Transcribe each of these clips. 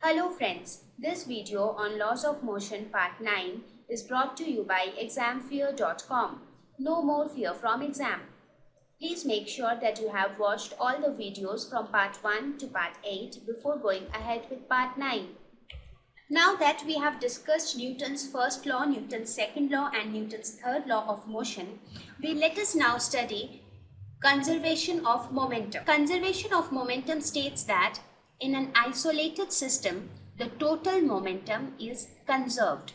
Hello friends, this video on laws of motion part 9 is brought to you by examfear.com. No more fear from exam. Please make sure that you have watched all the videos from part 1 to part 8 before going ahead with part 9. Now that we have discussed Newton's first law, Newton's second law and Newton's third law of motion, let us now study conservation of momentum. Conservation of momentum states that in an isolated system, the total momentum is conserved.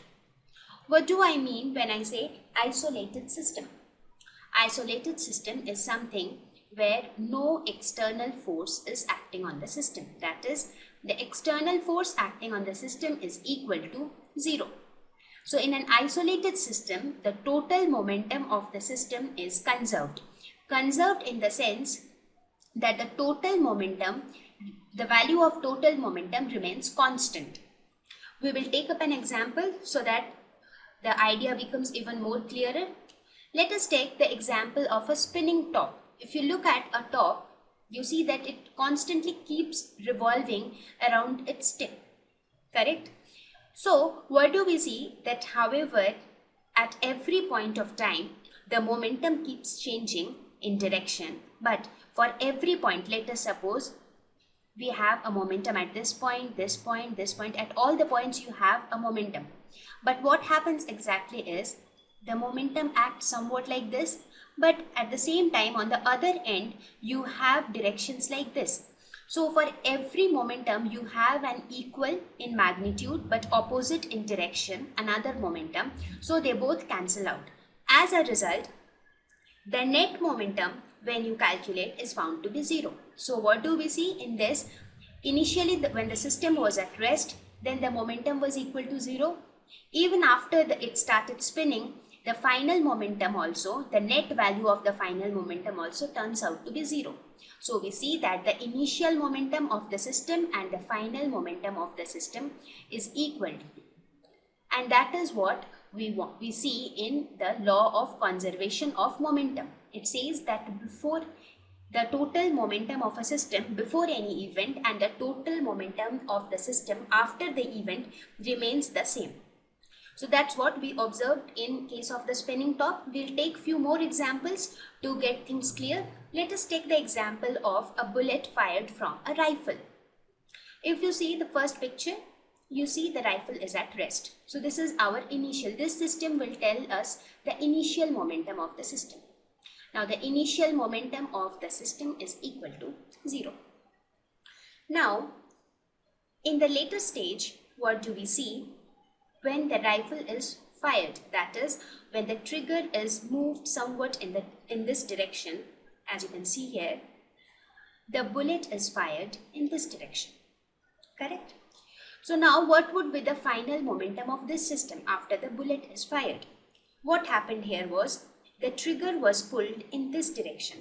What do I mean when I say isolated system? Isolated system is something where no external force is acting on the system. That is, the external force acting on the system is equal to 0. So in an isolated system, the total momentum of the system is conserved. Conserved in the sense that the total momentum, the value of total momentum remains constant. We will take up an example so that the idea becomes even more clearer. Let us take the example of a spinning top. If you look at a top, you see that it constantly keeps revolving around its tip, correct? So what do we see? That however, at every point of time, the momentum keeps changing in direction, but for every point, let us suppose we have a momentum at this point, this point, this point. At all the points you have a momentum. But what happens exactly is the momentum acts somewhat like this, but at the same time on the other end you have directions like this. So for every momentum you have an equal in magnitude but opposite in direction, another momentum. So they both cancel out. As a result, the net momentum when you calculate is found to be 0. So what do we see in this? Initially when the system was at rest, then the momentum was equal to 0. Even after it started spinning, the final momentum also, the net value of the final momentum also turns out to be 0. So we see that the initial momentum of the system and the final momentum of the system is equal. And that is what we see in the law of conservation of momentum. It says that before the total momentum of a system before any event and the total momentum of the system after the event remains the same. So that's what we observed in case of the spinning top. We'll take few more examples to get things clear. Let us take the example of a bullet fired from a rifle. If you see the first picture, you see the rifle is at rest. So this is our initial. This system will tell us the initial momentum of the system. Now the initial momentum of the system is equal to 0. Now in the later stage, what do we see? When the rifle is fired, that is when the trigger is moved somewhat in this direction, as you can see here, the bullet is fired in this direction, correct? So now what would be the final momentum of this system after the bullet is fired? What happened here was the trigger was pulled in this direction,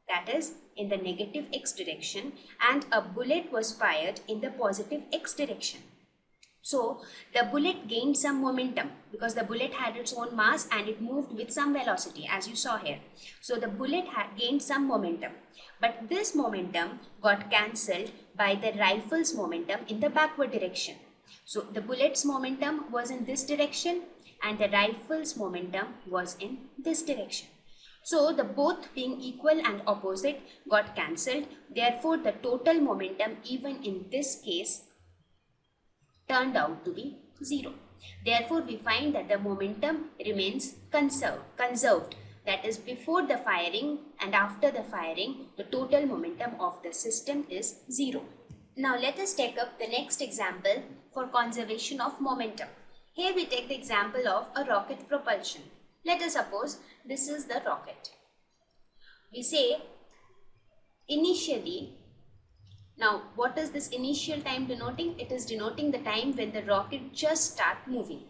that is in the negative x direction, and a bullet was fired in the positive x direction. So the bullet gained some momentum because the bullet had its own mass and it moved with some velocity, as you saw here. So the bullet had gained some momentum, but this momentum got cancelled by the rifle's momentum in the backward direction. So the bullet's momentum was in this direction and the rifle's momentum was in this direction. So the both being equal and opposite got cancelled. Therefore the total momentum even in this case turned out to be 0. Therefore we find that the momentum remains conserved. That is, before the firing and after the firing, the total momentum of the system is 0. Now let us take up the next example for conservation of momentum. Here we take the example of a rocket propulsion. Let us suppose this is the rocket. We say initially, now what is this initial time denoting? It is denoting the time when the rocket just starts moving.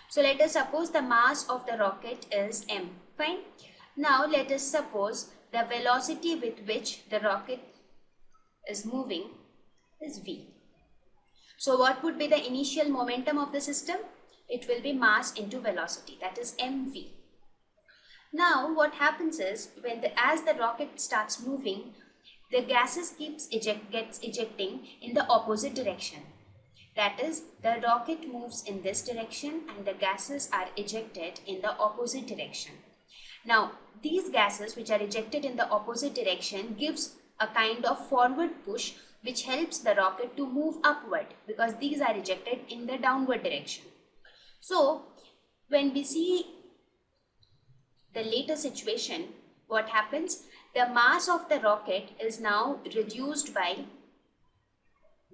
So let us suppose the mass of the rocket is m. Fine. Now let us suppose the velocity with which the rocket is moving is v. So what would be the initial momentum of the system? It will be mass into velocity, that is mv. Now what happens is as the rocket starts moving, the gases gets ejecting in the opposite direction. That is, the rocket moves in this direction and the gases are ejected in the opposite direction. Now, these gases which are ejected in the opposite direction gives a kind of forward push which helps the rocket to move upward because these are ejected in the downward direction. So, when we see the later situation, what happens? The mass of the rocket is now reduced by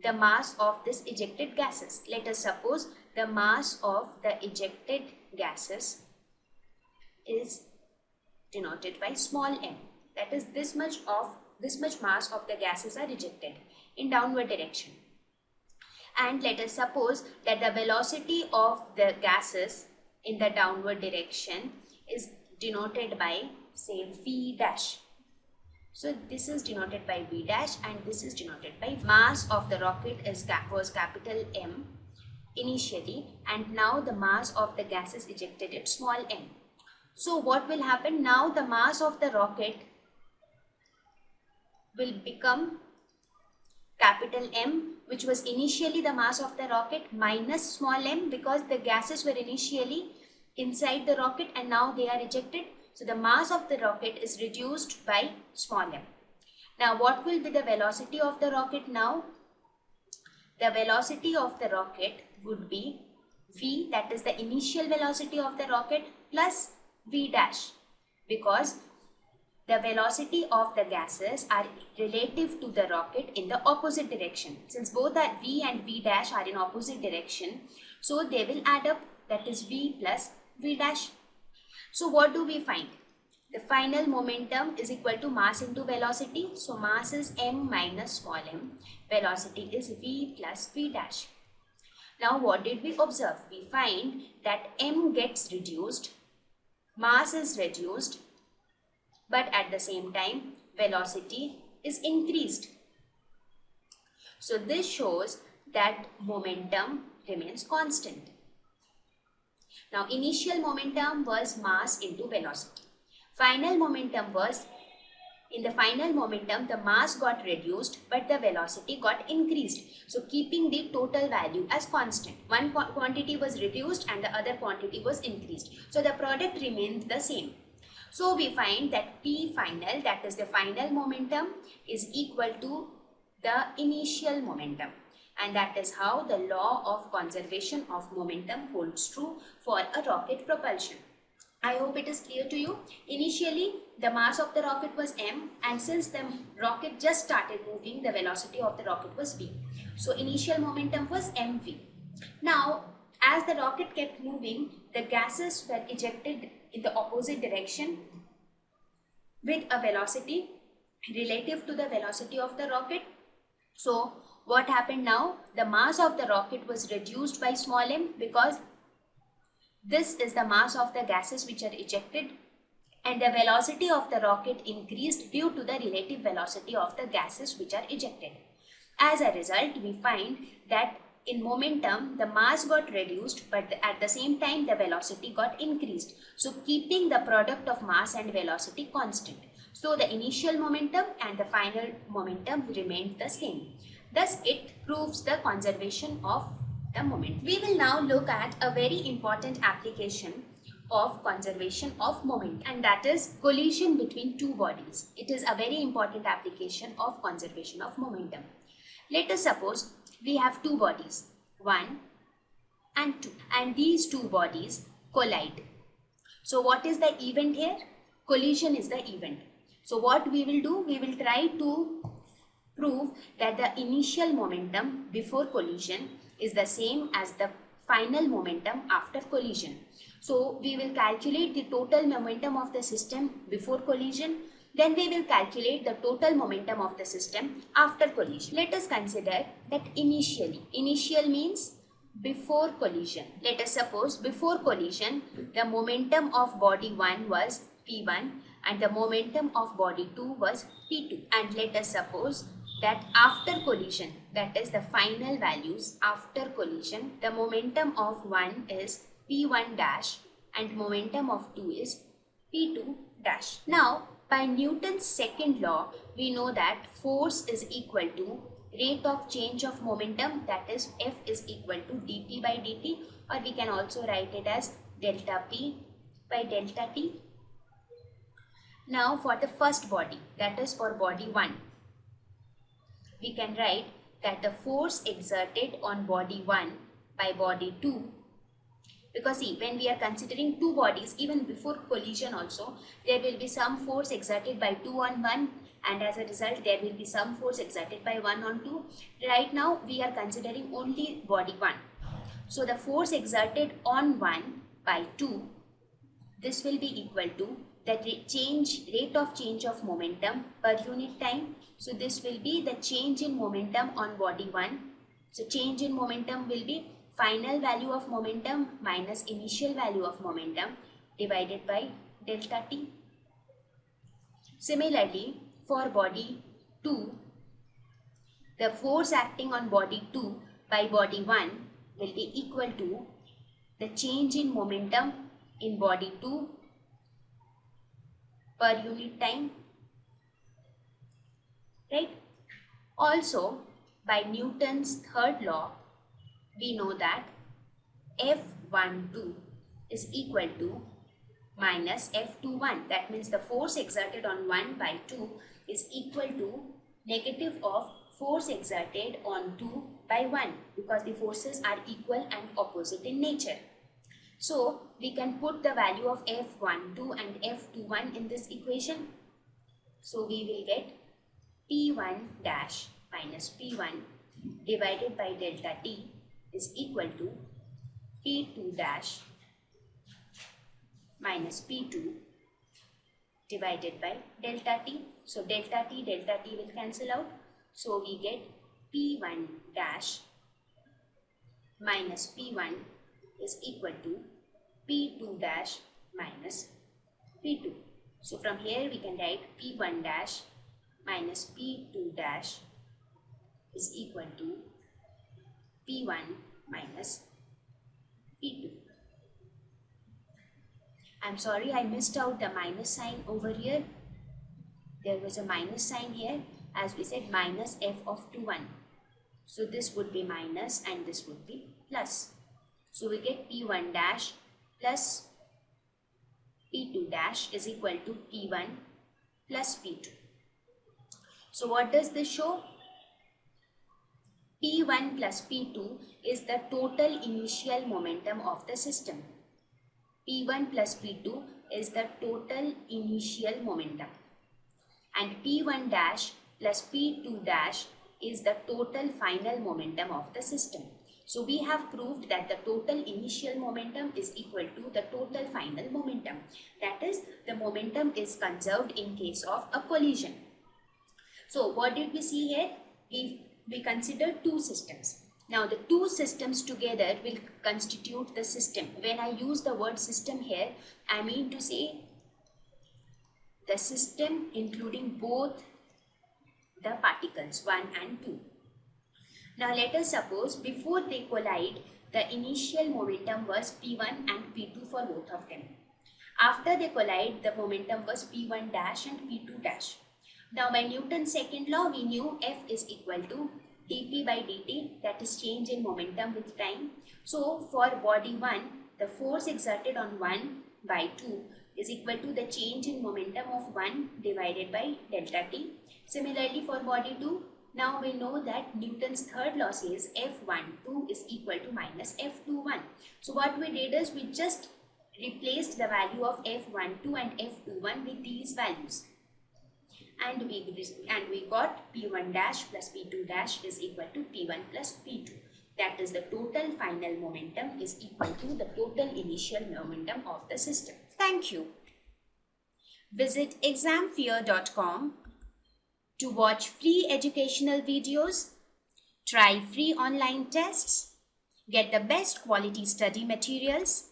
the mass of this ejected gases. Let us suppose the mass of the ejected gases is denoted by small m. That is, this much mass of the gases are ejected in downward direction. And let us suppose that the velocity of the gases in the downward direction is denoted by, say, v dash. So this is denoted by v dash and this is denoted by mass of the rocket was capital M initially, and now the mass of the gases ejected at small m. So what will happen now? The mass of the rocket will become capital M, which was initially the mass of the rocket, minus small m, because the gases were initially inside the rocket and now they are ejected. So the mass of the rocket is reduced by small m. Now what will be the velocity of the rocket now? The velocity of the rocket would be v, that is the initial velocity of the rocket, plus v dash, because the velocity of the gases are relative to the rocket in the opposite direction. Since both are v and v dash are in opposite direction, so they will add up, that is v plus v dash. So what do we find? The final momentum is equal to mass into velocity. So mass is m minus small m. Velocity is v plus v dash. Now what did we observe? We find that m gets reduced, mass is reduced, but at the same time velocity is increased. So this shows that momentum remains constant. Now initial momentum was mass into velocity. Final momentum was, in the final momentum the mass got reduced but the velocity got increased. So keeping the total value as constant. One quantity was reduced and the other quantity was increased. So the product remained the same. So we find that P final, that is the final momentum, is equal to the initial momentum. And that is how the law of conservation of momentum holds true for a rocket propulsion. I hope it is clear to you. Initially, the mass of the rocket was m, and since the rocket just started moving, the velocity of the rocket was v. So initial momentum was mv. Now, as the rocket kept moving, the gases were ejected in the opposite direction with a velocity relative to the velocity of the rocket. So what happened now? The mass of the rocket was reduced by small m because this is the mass of the gases which are ejected, and the velocity of the rocket increased due to the relative velocity of the gases which are ejected. As a result, we find that in momentum the mass got reduced but at the same time the velocity got increased. So keeping the product of mass and velocity constant. So the initial momentum and the final momentum remained the same. Thus it proves the conservation of the moment. We will now look at a very important application of conservation of moment, and that is collision between two bodies. It is a very important application of conservation of momentum. Let us suppose we have two bodies, 1 and 2, and these two bodies collide. So what is the event here? Collision is the event. So what we will do? We will try to prove that the initial momentum before collision is the same as the final momentum after collision. So we will calculate the total momentum of the system before collision. Then we will calculate the total momentum of the system after collision. Let us consider that initially. Initial means before collision. Let us suppose before collision the momentum of body 1 was P1 and the momentum of body 2 was P2. And let us suppose that after collision, that is the final values after collision, the momentum of 1 is P1 dash and momentum of 2 is P2 dash. Now, by Newton's second law, we know that force is equal to rate of change of momentum, that is F is equal to dt by dt, or we can also write it as delta P by delta T. Now for the first body, that is for body 1, we can write that the force exerted on body 1 by body 2, because see, when we are considering two bodies, even before collision also, there will be some force exerted by 2 on 1, and as a result there will be some force exerted by 1 on 2. Right now we are considering only body 1. So the force exerted on 1 by 2, this will be equal to the rate of change of momentum per unit time. So this will be the change in momentum on body 1. So change in momentum will be final value of momentum minus initial value of momentum divided by delta T. Similarly, for body 2, the force acting on body 2 by body 1 will be equal to the change in momentum in body 2 per unit time, right? Also, by Newton's third law, we know that F12 is equal to minus F21. That means the force exerted on 1 by 2 is equal to negative of force exerted on 2 by 1, because the forces are equal and opposite in nature. So we can put the value of F12 and F21 in this equation. So we will get P1 dash minus P1 divided by delta T is equal to P2 dash minus P2 divided by delta T. So delta T will cancel out. So we get P1 dash minus P1 is equal to P2 dash minus P2. So from here we can write P1 dash minus P2 dash is equal to P1 minus P2. I'm sorry, I missed out the minus sign over here. There was a minus sign here, as we said minus F of 21. So this would be minus and this would be plus. So we get P1 dash plus P2 dash is equal to P1 plus P2. So what does this show? P1 plus P2 is the total initial momentum of the system. P1 plus P2 is the total initial momentum, and P1 dash plus P2 dash is the total final momentum of the system. So we have proved that the total initial momentum is equal to the total final momentum. That is, the momentum is conserved in case of a collision. So what did we see here? We considered two systems. Now the two systems together will constitute the system. When I use the word system here, I mean to say the system including both the particles 1 and 2. Now let us suppose before they collide, the initial momentum was P1 and P2 for both of them. After they collide, the momentum was P1 dash and P2 dash. Now by Newton's second law, we knew F is equal to dp by dt, that is change in momentum with time. So for body 1, the force exerted on 1 by 2 is equal to the change in momentum of 1 divided by delta t. Similarly for body 2, now we know that Newton's third law says F12 is equal to minus F21. So what we did is we just replaced the value of F12 and F21 with these values. And we got P1 dash plus P2 dash is equal to P1 plus P2. That is, the total final momentum is equal to the total initial momentum of the system. Thank you. Visit examfear.com to watch free educational videos, try free online tests, get the best quality study materials,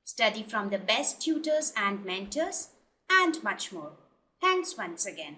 study from the best tutors and mentors, and much more. Thanks once again.